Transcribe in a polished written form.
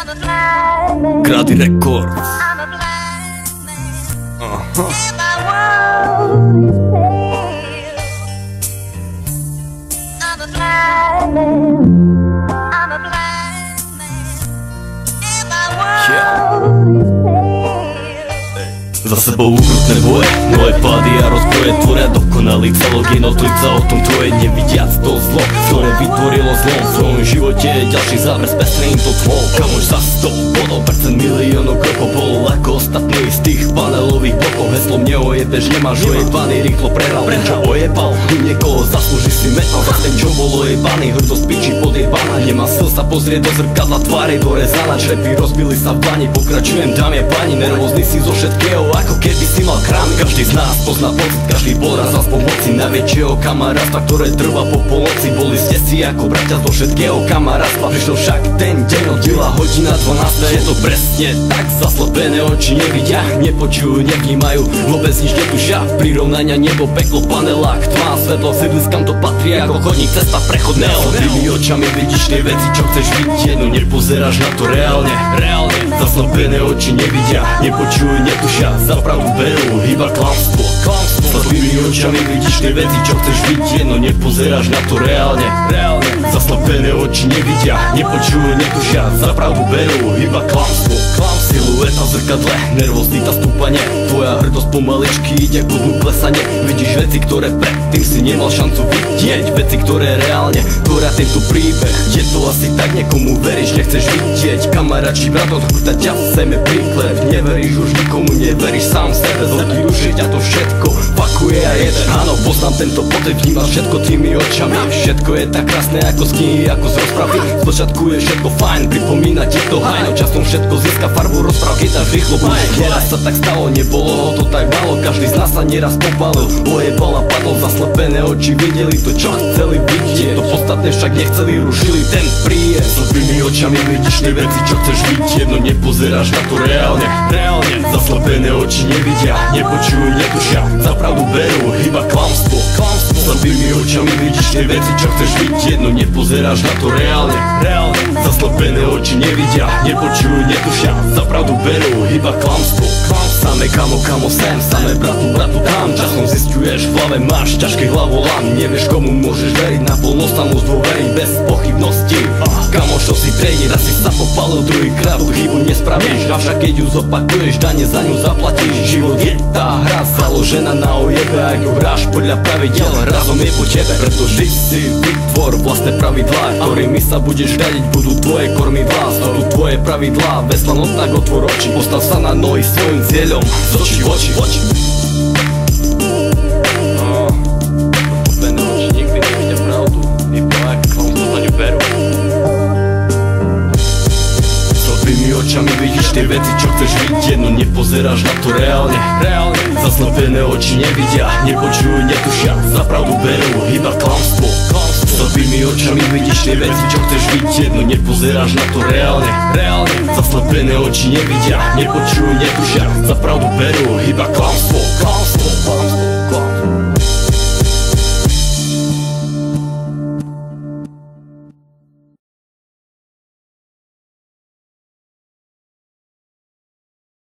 Grady Records. Za sebou ukrutné boje, moje pády a rozboje tvoria dokonalý celok. Jednotlivca o tom tvoje nevidiac to zlo, ktoré vytvorilo zlom. V svojom živote je ďalší záver s pestrým to tvoj. Kamož za 100% miliónov krokov bol ako ostatný z tých panelových blokov. Heslom neojebeš, nemáš ojebaný, rýchlo prehral, prečo ojebal? U niekoho zaslúži si metal za ten, čo bol ojebaný. Hrdosť piči podjebaná, nemá sil sa pozrieť do zrkadla, tvár je dorezaná. Črepy rozbili sa v bani, pokračujem, dámy a páni. Nervózny si zo všetkého, ako keby si mal krám. Každý z nás pozná pocit, každý bol raz z pomoci najväčšieho kamarátstva, ktoré trvá po poloci. Boli ste si ako bratia zo všetkého kamarátstva. Prišiel však ten deň, oddela hodina 12. Je to presne tak, zaslepené oči nevidia, nepočujú, nevnímajú, vôbec nič netušia. Prirovnania nebo, peklo, panelák, tma, svetlo, sídliskam to patrí ako chodník, cesta prechodného. Tými očami vidíš tie veci, čo chceš vidieť, no nepozeráš na to reálne. Zaslepené oči nevidia, nepočujú, netušia, za pravdu berú iba klamstvo. Slepými očami vidíš tie veci, čo chceš vidieť, no nepozeráš na to reálne. Zaslepené oči nevidia, nepočujú, netušia, za pravdu berú iba klamstvo. Silueta v zrkadle, nervozita stúpanie, tvoja hrdosť pomaličky ide ku dnu klesanie. Vidíš veci, ktoré predtým si nemal šancu vidieť, veci, ktoré reálne tvoria tento príbeh. Je to asi tak, niekomu veríš, nechceš vidieť. Kamarát či brat odchúta ťa, sejme príklep. Neveríš už nikomu, neveríš sám sebe. Zlý už je ťa to všetko, fakuje a jeden. Áno, poznám tento pocit, vnímaš všetko tými očami. Všetko je tak krásne ako z knihy, ako z rozpravy. Spočiatku je všetko fajn, pripomína ti to hajno. Časom všetko získa farbu, rozprávky tak rýchlo bude. Nieraz sa tak stalo, nebolo to tak málo. Každý z nás sa nieraz popálil, ojebal a padol. Zaslepené oči videli to, čo chceli vidieť. To podstatné však nechceli, rušili ten príjem. Slepými očami vidíš tie veci, čo chceš vidieť, no nepozeráš na to reálne. Zaslepené oči nevidia, nepočujú, netušia, za pravdu berú iba klamstvo. Slepými očami vidíš tie veci, čo chceš vidieť, no nepozeráš na to reálne. Zaslepené oči nevidia, nepočujú, netušia, za pravdu berú iba klamstvo. Samé kamo sem, samé bratu tam. Časom zisťuješ, v hlave máš ťažké hlavolám. Nevieš komu môžeš veriť, naplno sa mu zdôveriť bez pochybností. Kamošo si trejni, raz si sa popálil, druhýkrát tú chybu nespravíš. Avšak keď ju zopakuješ, dane za ňu zaplatíš. Život je tá hra založená na ojebe, ak ju hráš podľa pravidiel, razom je po tebe. Preto vždy si vytvor vlastné pravidlá, ktorými sa budeš riadiť, budú tvoje kormidlá. Sú tu tvoje pravidlá, veslano tak otvor oči, postav sa na nohy svojim cieľom, z očí v oči. Zaslepené oči nikdy nevidia pravdu, iba ak klamstvo za ňu berú. Slepými očami vidíš tie veci, čo chceš vidieť, no nepozeráš na to reálne. Zaslepené oči nevidia, nepočujú, netušia, za pravdu berú iba klamstvo. Slepými očami vidíš tie veci, čo chceš vidieť, no nepozeráš na to reálne. Zaslepené oči nevidia, nepočujú, netušia, za pravdu berú iba klamstvo.